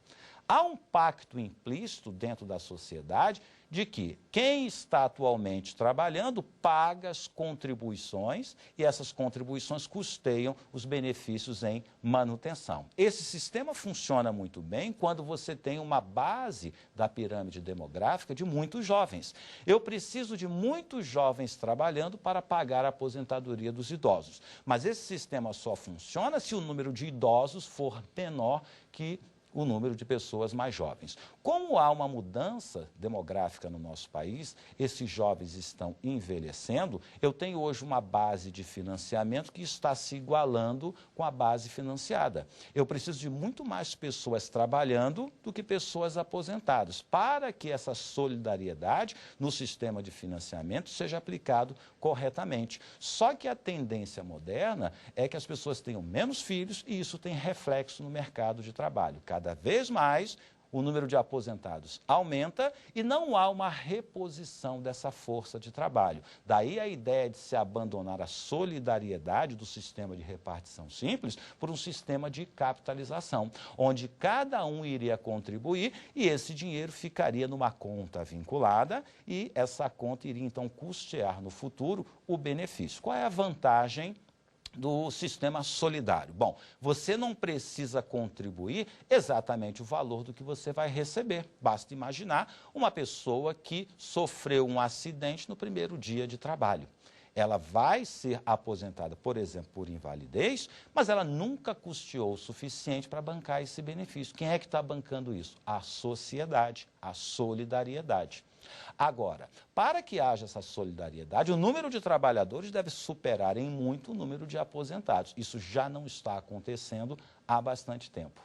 Há um pacto implícito dentro da sociedade de que quem está atualmente trabalhando paga as contribuições e essas contribuições custeiam os benefícios em manutenção. Esse sistema funciona muito bem quando você tem uma base da pirâmide demográfica de muitos jovens. Eu preciso de muitos jovens trabalhando para pagar a aposentadoria dos idosos, mas esse sistema só funciona se o número de idosos for menor que o número de pessoas mais jovens. Como há uma mudança demográfica no nosso país, esses jovens estão envelhecendo, eu tenho hoje uma base de financiamento que está se igualando com a base financiada. Eu preciso de muito mais pessoas trabalhando do que pessoas aposentadas, para que essa solidariedade no sistema de financiamento seja aplicado corretamente. Só que a tendência moderna é que as pessoas tenham menos filhos e isso tem reflexo no mercado de trabalho. Cada vez mais, o número de aposentados aumenta e não há uma reposição dessa força de trabalho. Daí a ideia de se abandonar a solidariedade do sistema de repartição simples por um sistema de capitalização, onde cada um iria contribuir e esse dinheiro ficaria numa conta vinculada e essa conta iria então custear no futuro o benefício. Qual é a vantagem do sistema solidário? Bom, você não precisa contribuir exatamente o valor do que você vai receber. Basta imaginar uma pessoa que sofreu um acidente no primeiro dia de trabalho. Ela vai ser aposentada, por exemplo, por invalidez, mas ela nunca custeou o suficiente para bancar esse benefício. Quem é que está bancando isso? A sociedade, a solidariedade. Agora, para que haja essa solidariedade, o número de trabalhadores deve superar em muito o número de aposentados. Isso já não está acontecendo há bastante tempo.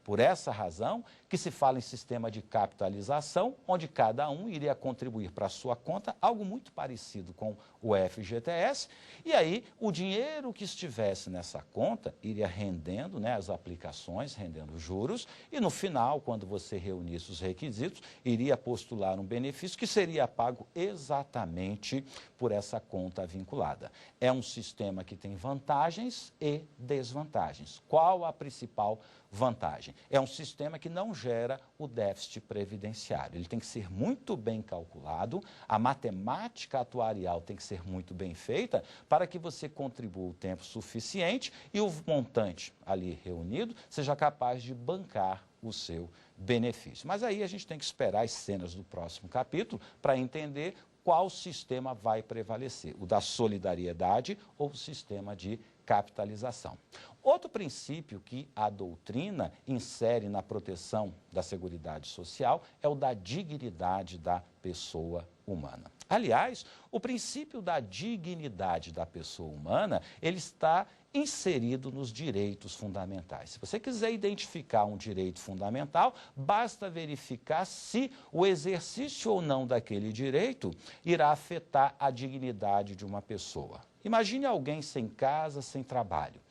Por essa razão que se fala em sistema de capitalização, onde cada um iria contribuir para a sua conta, algo muito parecido com o FGTS, e aí o dinheiro que estivesse nessa conta iria rendendo, né, as aplicações, rendendo juros, e no final, quando você reunisse os requisitos, iria postular um benefício que seria pago exatamente por essa conta vinculada. É um sistema que tem vantagens e desvantagens. Qual a principal vantagem? É um sistema que não gera o déficit previdenciário. Ele tem que ser muito bem calculado, a matemática atuarial tem que ser muito bem feita para que você contribua o tempo suficiente e o montante ali reunido seja capaz de bancar o seu benefício. Mas aí a gente tem que esperar as cenas do próximo capítulo para entender qual sistema vai prevalecer, o da solidariedade ou o sistema de capitalização. Outro princípio que a doutrina insere na proteção da Seguridade Social é o da dignidade da pessoa humana. Aliás, o princípio da dignidade da pessoa humana, ele está inserido nos direitos fundamentais. Se você quiser identificar um direito fundamental, basta verificar se o exercício ou não daquele direito irá afetar a dignidade de uma pessoa. Imagine alguém sem casa, sem trabalho.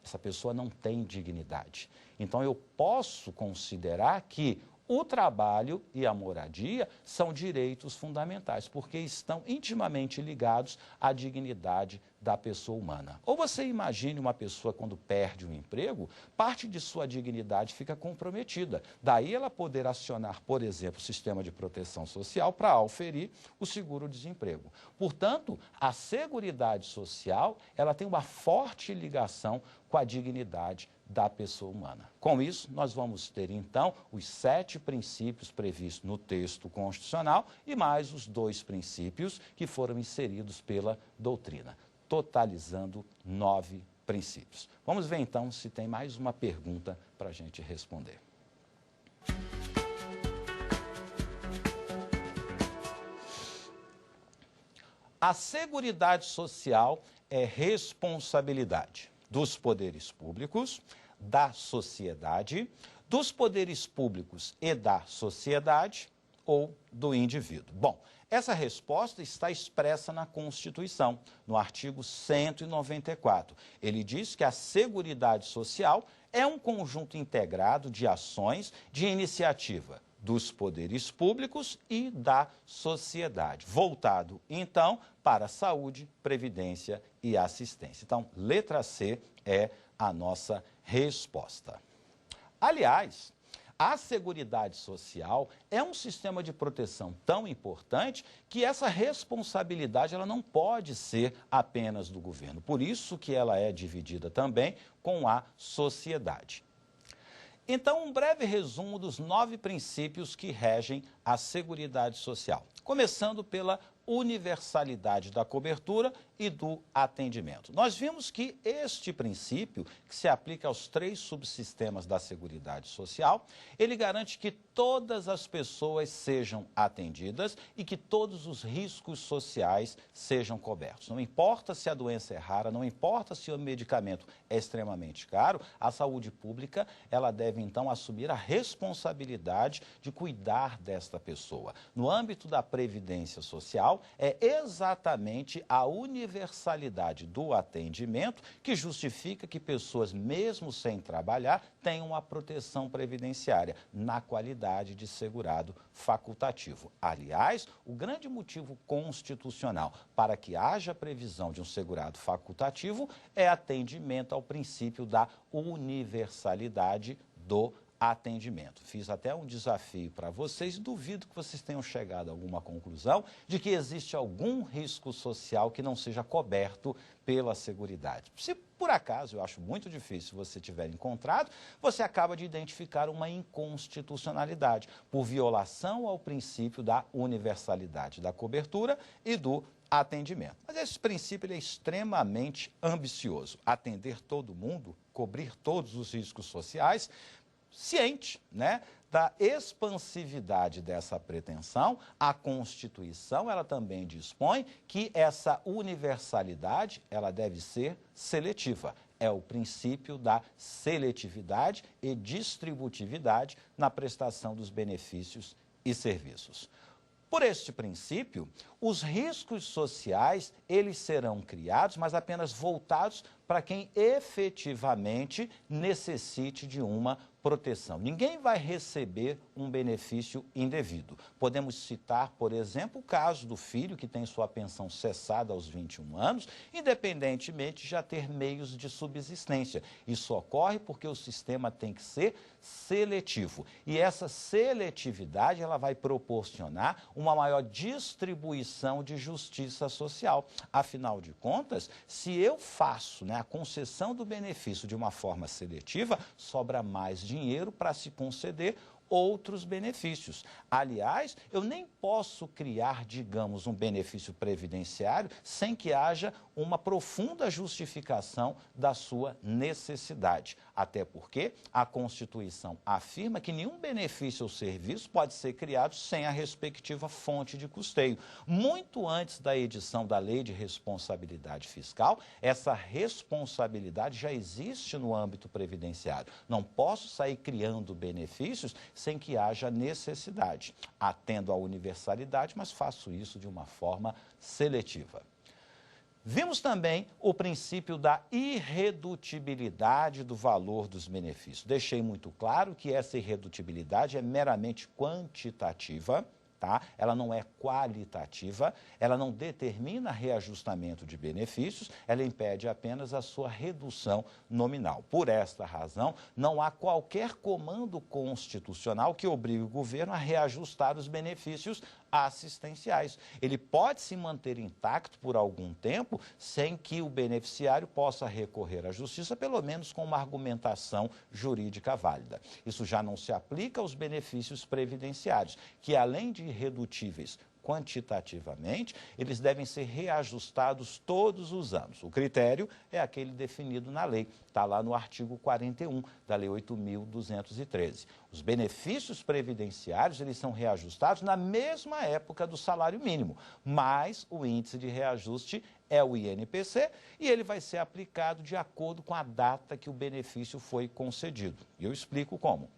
Essa pessoa não tem dignidade. Então, eu posso considerar que o trabalho e a moradia são direitos fundamentais, porque estão intimamente ligados à dignidade da pessoa humana. Ou você imagine uma pessoa quando perde um emprego, parte de sua dignidade fica comprometida. Daí ela poder acionar, por exemplo, o sistema de proteção social para auferir o seguro-desemprego. Portanto, a Seguridade Social, ela tem uma forte ligação com a dignidade da pessoa humana. Com isso, nós vamos ter, então, os 7 princípios previstos no texto constitucional e mais os 2 princípios que foram inseridos pela doutrina, totalizando 9 princípios. Vamos ver, então, se tem mais uma pergunta para a gente responder. A Seguridade Social é responsabilidade dos poderes públicos, da sociedade, dos poderes públicos e da sociedade ou do indivíduo. Bom, essa resposta está expressa na Constituição, no artigo 194. Ele diz que a Seguridade Social é um conjunto integrado de ações de iniciativa dos poderes públicos e da sociedade, voltado, então, para a saúde, previdência e assistência. Então, letra C é a nossa resposta. Aliás, a Seguridade Social é um sistema de proteção tão importante que essa responsabilidade ela não pode ser apenas do governo. Por isso que ela é dividida também com a sociedade. Então, um breve resumo dos 9 princípios que regem a Seguridade Social, começando pela universalidade da cobertura e do atendimento. Nós vimos que este princípio, que se aplica aos 3 subsistemas da Seguridade Social, ele garante que todas as pessoas sejam atendidas e que todos os riscos sociais sejam cobertos. Não importa se a doença é rara, não importa se o medicamento é extremamente caro, a saúde pública, ela deve então assumir a responsabilidade de cuidar desta pessoa. No âmbito da Previdência Social, é exatamente a universalidade do atendimento que justifica que pessoas, mesmo sem trabalhar, tenham uma proteção previdenciária na qualidade de segurado facultativo. Aliás, o grande motivo constitucional para que haja previsão de um segurado facultativo é atendimento ao princípio da universalidade do atendimento. Fiz até um desafio para vocês, duvido que vocês tenham chegado a alguma conclusão de que existe algum risco social que não seja coberto pela Seguridade. Se por acaso, eu acho muito difícil, você tiver encontrado, você acaba de identificar uma inconstitucionalidade por violação ao princípio da universalidade da cobertura e do atendimento. Mas esse princípio ele é extremamente ambicioso. Atender todo mundo, cobrir todos os riscos sociais, ciente, né, da expansividade dessa pretensão, a Constituição ela também dispõe que essa universalidade ela deve ser seletiva. É o princípio da seletividade e distributividade na prestação dos benefícios e serviços. Por este princípio, os riscos sociais, eles serão criados, mas apenas voltados para quem efetivamente necessite de uma proteção. Ninguém vai receber um benefício indevido. Podemos citar, por exemplo, o caso do filho que tem sua pensão cessada aos 21 anos, independentemente de já ter meios de subsistência. Isso ocorre porque o sistema tem que ser seletivo. E essa seletividade ela vai proporcionar uma maior distribuição de justiça social. Afinal de contas, se eu faço, a concessão do benefício de uma forma seletiva, sobra mais dinheiro para se conceder outros benefícios. Aliás, eu nem posso criar, digamos, um benefício previdenciário sem que haja uma profunda justificação da sua necessidade. Até porque a Constituição afirma que nenhum benefício ou serviço pode ser criado sem a respectiva fonte de custeio. Muito antes da edição da Lei de Responsabilidade Fiscal, essa responsabilidade já existe no âmbito previdenciário. Não posso sair criando benefícios sem que haja necessidade. Atendo à universalidade, mas faço isso de uma forma seletiva. Vimos também o princípio da irredutibilidade do valor dos benefícios. Deixei muito claro que essa irredutibilidade é meramente quantitativa, tá? Ela não é qualitativa, ela não determina reajustamento de benefícios, ela impede apenas a sua redução nominal. Por esta razão, não há qualquer comando constitucional que obrigue o governo a reajustar os benefícios assistenciais. Ele pode se manter intacto por algum tempo sem que o beneficiário possa recorrer à justiça, pelo menos com uma argumentação jurídica válida. Isso já não se aplica aos benefícios previdenciários, que além de irredutíveis quantitativamente, eles devem ser reajustados todos os anos. O critério é aquele definido na lei, está lá no artigo 41 da Lei 8.213. Os benefícios previdenciários, eles são reajustados na mesma época do salário mínimo, mas o índice de reajuste é o INPC e ele vai ser aplicado de acordo com a data que o benefício foi concedido. E eu explico como.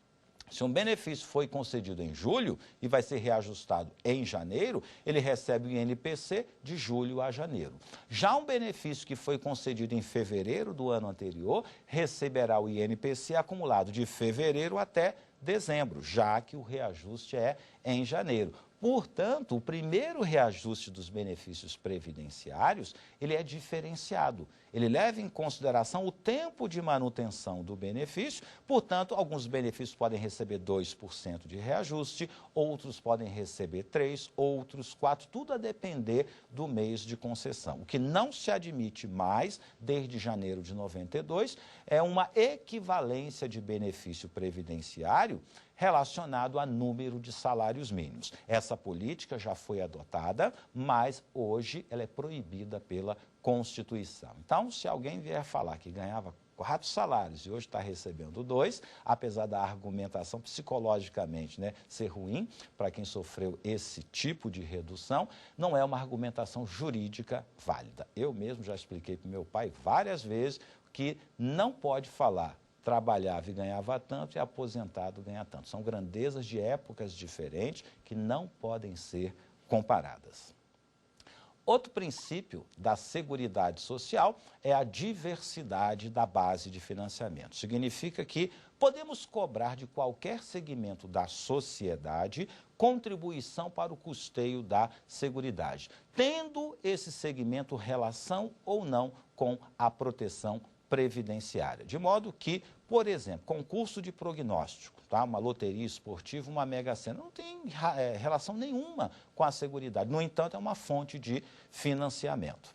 Se um benefício foi concedido em julho e vai ser reajustado em janeiro, ele recebe o INPC de julho a janeiro. Já um benefício que foi concedido em fevereiro do ano anterior, receberá o INPC acumulado de fevereiro até dezembro, já que o reajuste é em janeiro. Portanto, o primeiro reajuste dos benefícios previdenciários, ele é diferenciado. Ele leva em consideração o tempo de manutenção do benefício, portanto, alguns benefícios podem receber 2% de reajuste, outros podem receber 3%, outros 4%, tudo a depender do mês de concessão. O que não se admite mais, desde janeiro de 92, é uma equivalência de benefício previdenciário relacionado a número de salários mínimos. Essa política já foi adotada, mas hoje ela é proibida pela Constituição. Então, se alguém vier falar que ganhava 4 salários e hoje está recebendo 2, apesar da argumentação psicologicamente, né, ser ruim para quem sofreu esse tipo de redução, não é uma argumentação jurídica válida. Eu mesmo já expliquei para o meu pai várias vezes que não pode falar trabalhava e ganhava tanto e aposentado ganha tanto. São grandezas de épocas diferentes que não podem ser comparadas. Outro princípio da Seguridade Social é a diversidade da base de financiamento. Significa que podemos cobrar de qualquer segmento da sociedade contribuição para o custeio da Seguridade, tendo esse segmento relação ou não com a proteção previdenciária. De modo que, por exemplo, concurso de prognóstico, tá? Uma loteria esportiva, uma mega-sena, não tem relação nenhuma com a Seguridade. No entanto, é uma fonte de financiamento.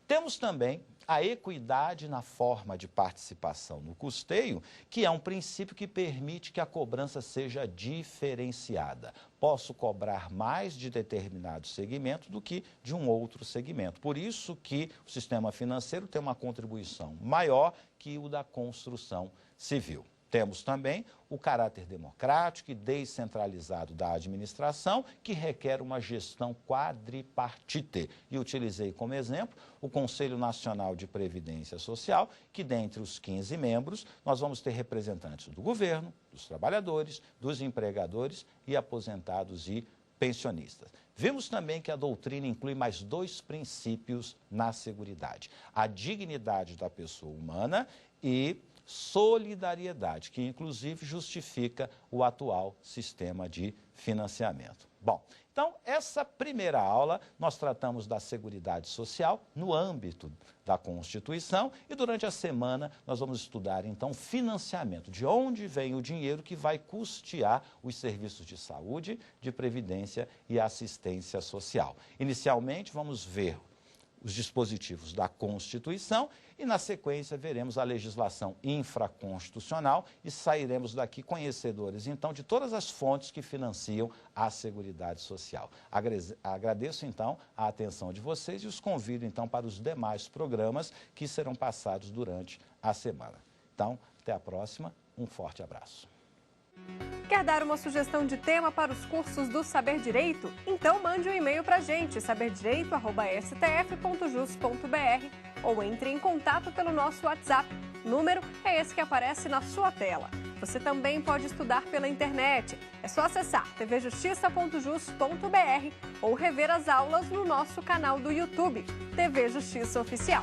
Temos também a equidade na forma de participação no custeio, que é um princípio que permite que a cobrança seja diferenciada. Posso cobrar mais de determinado segmento do que de um outro segmento. Por isso que o sistema financeiro tem uma contribuição maior que o da construção civil. Temos também o caráter democrático e descentralizado da administração, que requer uma gestão quadripartite. E utilizei como exemplo o Conselho Nacional de Previdência Social, que dentre os 15 membros, nós vamos ter representantes do governo, dos trabalhadores, dos empregadores e aposentados e pensionistas. Vimos também que a doutrina inclui mais 2 princípios na Seguridade: a dignidade da pessoa humana e solidariedade, que inclusive justifica o atual sistema de financiamento. Bom, então essa primeira aula nós tratamos da Seguridade Social no âmbito da Constituição e durante a semana nós vamos estudar então financiamento, de onde vem o dinheiro que vai custear os serviços de saúde, de previdência e assistência social. Inicialmente vamos ver os dispositivos da Constituição e, na sequência, veremos a legislação infraconstitucional e sairemos daqui conhecedores, então, de todas as fontes que financiam a Seguridade Social. Agradeço, então, a atenção de vocês e os convido, então, para os demais programas que serão passados durante a semana. Então, até a próxima. Um forte abraço. Quer dar uma sugestão de tema para os cursos do Saber Direito? Então mande um e-mail para a gente, saberdireito@stf.jus.br, ou entre em contato pelo nosso WhatsApp. O número é esse que aparece na sua tela. Você também pode estudar pela internet. É só acessar tvjustiça.jus.br ou rever as aulas no nosso canal do YouTube, TV Justiça Oficial.